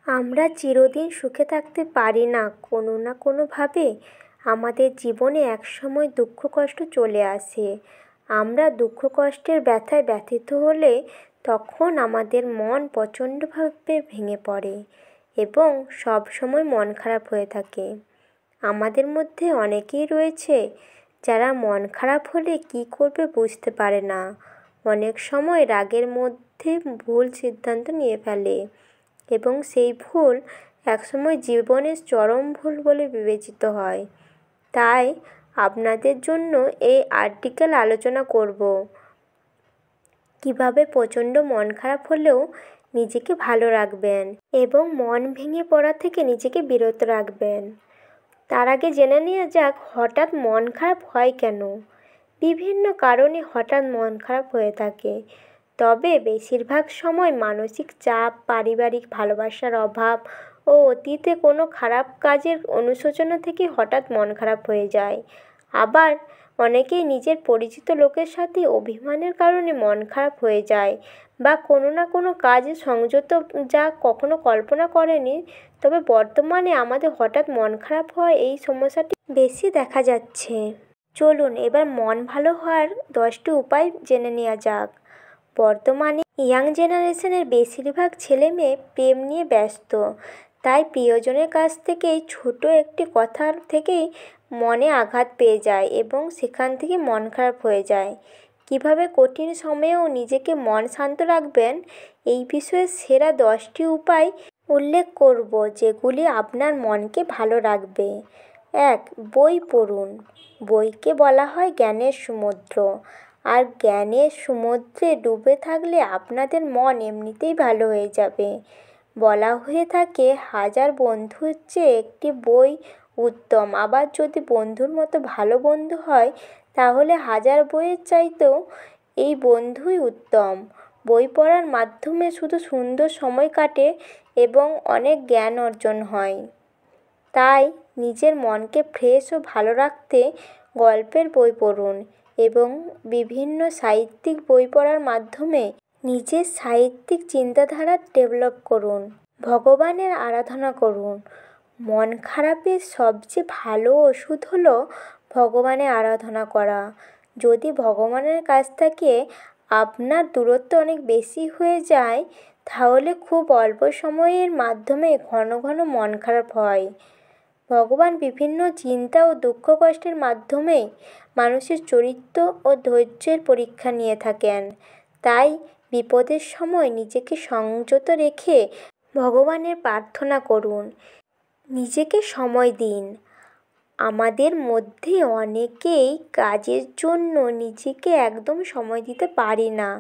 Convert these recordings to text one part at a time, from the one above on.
আমরা চিরদিন সুখে থাকতে পারি না, কোনো না কোনোভাবে আমাদের জীবনে একসময় দুঃখ কষ্ট চলে আসে। আমরা দুঃখ কষ্টের ব্যথায় ব্যথিত হলে তখন আমাদের মন প্রচণ্ডভাবে ভেঙে পড়ে এবং সব সময় মন খারাপ হয়ে থাকে। আমাদের মধ্যে অনেকেই রয়েছে যারা মন খারাপ হলে কী করবে বুঝতে পারে না। অনেক সময় রাগের মধ্যে ভুল সিদ্ধান্ত নিয়ে ফেলে এবং সেই ভুল একসময় জীবনের চরম ভুল বলে বিবেচিত হয়। তাই আপনাদের জন্য এই আর্টিকেল আলোচনা করব, কিভাবে প্রচণ্ড মন খারাপ হলেও নিজেকে ভালো রাখবেন এবং মন ভেঙে পড়া থেকে নিজেকে বিরত রাখবেন। তার আগে জেনে নেওয়া যাক হঠাৎ মন খারাপ হয় কেন। বিভিন্ন কারণে হঠাৎ মন খারাপ হয়ে থাকে, তবে বেশিরভাগ সময় মানসিক চাপ, পারিবারিক ভালোবাসার অভাব ও অতীতে কোনো খারাপ কাজের অনুশোচনা থেকে হঠাৎ মন খারাপ হয়ে যায়। আবার অনেকেই নিজের পরিচিত লোকের সাথে অভিমানের কারণে মন খারাপ হয়ে যায় বা কোনো না কোনো কাজে সংযত যা কখনো কল্পনা করেনি। তবে বর্তমানে আমাদের হঠাৎ মন খারাপ হওয়া এই সমস্যাটি বেশি দেখা যাচ্ছে। চলুন এবার মন ভালো হওয়ার 10টি উপায় জেনে নেওয়া যাক। বর্তমানে ইয়াং জেনারেশনের বেশিরভাগ ছেলে মেয়ে প্রেম নিয়ে ব্যস্ত, তাই প্রিয়জনের কাছ থেকেই ছোট একটি কথার থেকেই মনে আঘাত পেয়ে যায় এবং সেখান থেকে মন খারাপ হয়ে যায়। কিভাবে কঠিন সময়েও নিজেকে মন শান্ত রাখবেন, এই বিষয়ে সেরা 10টি উপায় উল্লেখ করব যেগুলি আপনার মনকে ভালো রাখবে। 1. বই পড়ুন। বইকে বলা হয় জ্ঞানের সমুদ্র, আর জ্ঞানের সমুদ্রে ডুবে থাকলে আপনাদের মন এমনিতেই ভালো হয়ে যাবে। বলা হয়ে থাকে হাজার বন্ধুর চেয়ে একটি বই উত্তম, আবার যদি বন্ধুর মতো ভালো বন্ধু হয় তাহলে হাজার বইয়ের চাইতেও এই বন্ধুই উত্তম। বই পড়ার মাধ্যমে শুধু সুন্দর সময় কাটে এবং অনেক জ্ঞান অর্জন হয়। তাই নিজের মনকে ফ্রেশ ও ভালো রাখতে গল্পের বই পড়ুন এবং বিভিন্ন সাহিত্যিক বই পড়ার মাধ্যমে নিজের সাহিত্যিক চিন্তাধারা ডেভেলপ করুন। ভগবানের আরাধনা করুন। মন খারাপের সবচেয়ে ভালো ওষুধ হলো ভগবানের আরাধনা করা। যদি ভগবানের কাছ থেকে আপনার দূরত্ব অনেক বেশি হয়ে যায় তাহলে খুব অল্প সময়ের মাধ্যমে ঘন ঘন মন খারাপ হয়। ভগবান বিভিন্ন চিন্তা ও দুঃখ কষ্টের মাধ্যমে মানুষের চরিত্র ও ধৈর্যের পরীক্ষা নিয়ে থাকেন। তাই বিপদের সময় নিজেকে সংযত রেখে ভগবানের প্রার্থনা করুন। নিজেকে সময় দিন। আমাদের মধ্যে অনেকেই কাজের জন্য নিজেকে একদম সময় দিতে পারি না।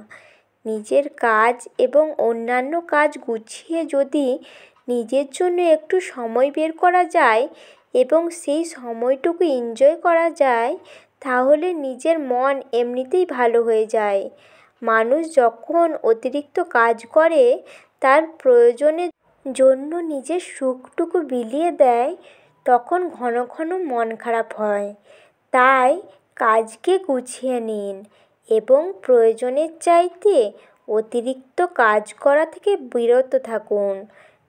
নিজের কাজ এবং অন্যান্য কাজ গুছিয়ে যদি নিজের জন্য একটু সময় বের করা যায় এবং সেই সময়টুকু এনজয় করা যায় তাহলে নিজের মন এমনিতেই ভালো হয়ে যায়। মানুষ যখন অতিরিক্ত কাজ করে তার প্রয়োজনের জন্য নিজের সুখটুকু বিলিয়ে দেয় তখন ঘন ঘন মন খারাপ হয়। তাই কাজকে গুছিয়ে নিন এবং প্রয়োজনের চাইতে অতিরিক্ত কাজ করা থেকে বিরত থাকুন।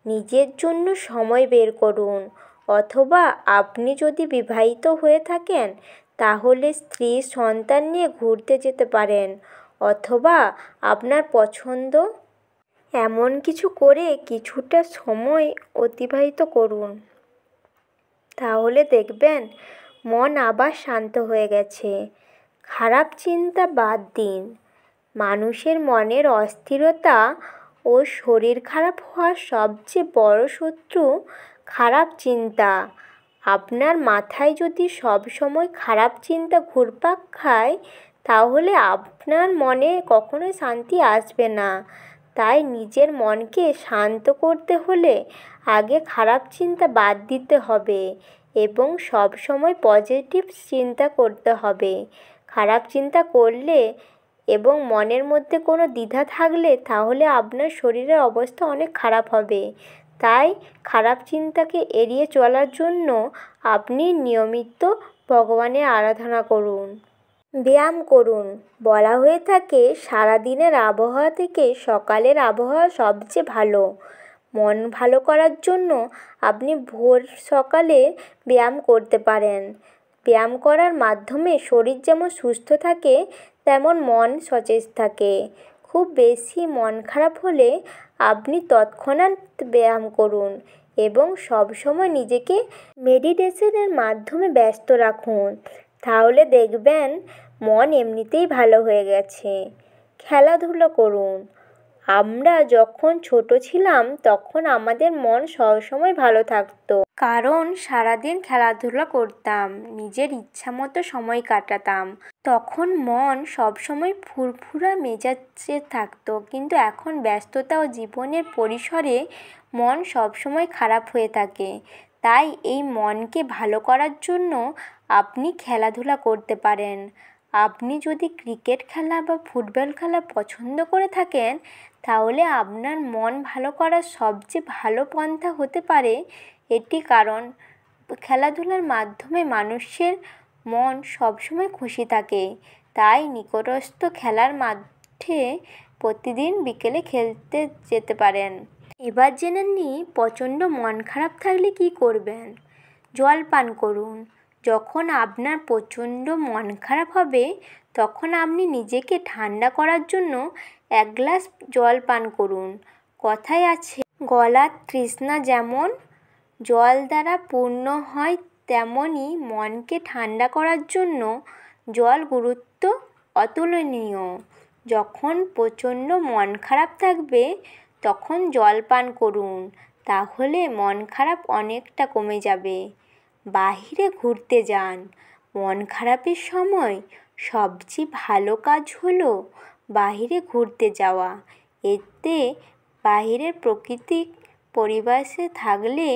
নিজের জন্য সময় বের করুন। অথবা আপনি যদি বিবাহিত হয়ে থাকেন তাহলে স্ত্রী সন্তান নিয়ে ঘুরতে যেতে পারেন, অথবা আপনার পছন্দ এমন কিছু করে কিছুটা সময় অতিবাহিত করুন। তাহলে দেখবেন মন আবার শান্ত হয়ে গেছে। খারাপ চিন্তা বাদ দিন। মানুষের মনের অস্থিরতা ও শরীর খারাপ হওয়ার সবচেয়ে বড় শত্রু খারাপ চিন্তা। আপনার মাথায় যদি সব সময় খারাপ চিন্তা ঘুরপাক খায় তাহলে আপনার মনে কখনোই শান্তি আসবে না। তাই নিজের মনকে শান্ত করতে হলে আগে খারাপ চিন্তা বাদ দিতে হবে এবং সব সময় পজিটিভ চিন্তা করতে হবে। খারাপ চিন্তা করলে এবং মনের মধ্যে কোনো দ্বিধা থাকলে তাহলে আপনার শরীরের অবস্থা অনেক খারাপ হবে। তাই খারাপ চিন্তাকে এড়িয়ে চলার জন্য আপনি নিয়মিত ভগবানের আরাধনা করুন। ব্যায়াম করুন। বলা হয়ে থাকে সারাদিনের আবহাওয়া থেকে সকালের আবহাওয়া সবচেয়ে ভালো। মন ভালো করার জন্য আপনি ভোর সকালে ব্যায়াম করতে পারেন। ব্যায়াম করার মাধ্যমে শরীর যেমন সুস্থ থাকে তেমন মন সতেজ থাকে। খুব বেশি মন খারাপ হলে আপনি তৎক্ষণাৎ ব্যায়াম করুন এবং সবসময় নিজেকে মেডিটেশনের মাধ্যমে ব্যস্ত রাখুন। তাহলে দেখবেন মন এমনিতেই ভালো হয়ে গেছে। খেলাধুলো করুন। আমরা যখন ছোট ছিলাম তখন আমাদের মন সবসময় ভালো থাকতো, কারণ সারাদিন খেলাধুলা করতাম, নিজের ইচ্ছা মতো সময় কাটাতাম। তখন মন সবসময় ফুরফুরা মেজাজে থাকতো। কিন্তু এখন ব্যস্ততা ও জীবনের পরিসরে মন সবসময় খারাপ হয়ে থাকে। তাই এই মনকে ভালো করার জন্য আপনি খেলাধুলা করতে পারেন। আপনি যদি ক্রিকেট খেলা বা ফুটবল খেলা পছন্দ করে থাকেন তাহলে আপনার মন ভালো করার সবচেয়ে ভালো পন্থা হতে পারে এটি, কারণ খেলাধুলার মাধ্যমে মানুষের মন সবসময় খুশি থাকে। তাই নিকটস্থ খেলার মাঠে প্রতিদিন বিকেলে খেলতে যেতে পারেন। এবার জেনে নিই প্রচণ্ড মন খারাপ থাকলে কী করবেন। জল পান করুন। যখন আপনার প্রচণ্ড মন খারাপ হবে তখন আপনি নিজেকে ঠান্ডা করার জন্য 1 গ্লাস জল পান করুন। কথায় আছে, গলার তৃষ্ণা যেমন জল দ্বারা পূর্ণ হয় তেমনই মনকে ঠান্ডা করার জন্য জল গুরুত্ব অতুলনীয়। যখন প্রচণ্ড মন খারাপ থাকবে তখন জল পান করুন, তাহলে মন খারাপ অনেকটা কমে যাবে। বাইরে ঘুরতে যান। মন খারাপের সময় সবচেয়ে ভালো কাজ হলো বাইরে ঘুরতে যাওয়া। এতে বাইরের প্রাকৃতিক পরিবেশে থাকলে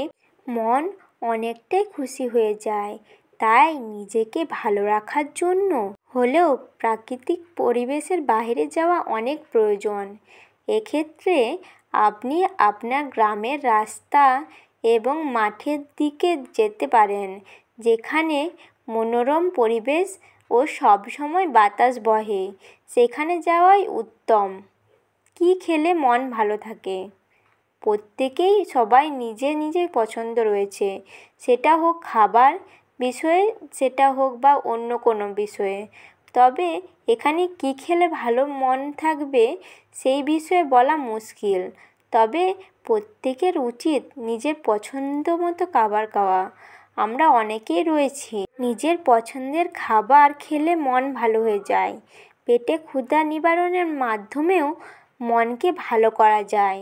মন অনেকটাই খুশি হয়ে যায়। তাই নিজেকে ভালো রাখার জন্য হলেও প্রাকৃতিক পরিবেশের বাইরে যাওয়া অনেক প্রয়োজন। এক্ষেত্রে আপনি আপনার গ্রামের রাস্তা এবং মাঠের দিকে যেতে পারেন, যেখানে মনোরম পরিবেশ ও সবসময় বাতাস বহে। সেখানে যাওয়াই উত্তম। কী খেলে মন ভালো থাকে? প্রত্যেকেই সবাই নিজের নিজের পছন্দ রয়েছে, সেটা হোক খাবার বিষয়ে, সেটা হোক বা অন্য কোনো বিষয়ে। তবে এখানে কী খেলে ভালো মন থাকবে সেই বিষয়ে বলা মুশকিল। তবে প্রত্যেকের উচিত নিজের পছন্দ মতো খাবার খাওয়া। আমরা অনেকেই রয়েছি নিজের পছন্দের খাবার খেলে মন ভালো হয়ে যায়। পেটে ক্ষুধা নিবারণের মাধ্যমেও মনকে ভালো করা যায়।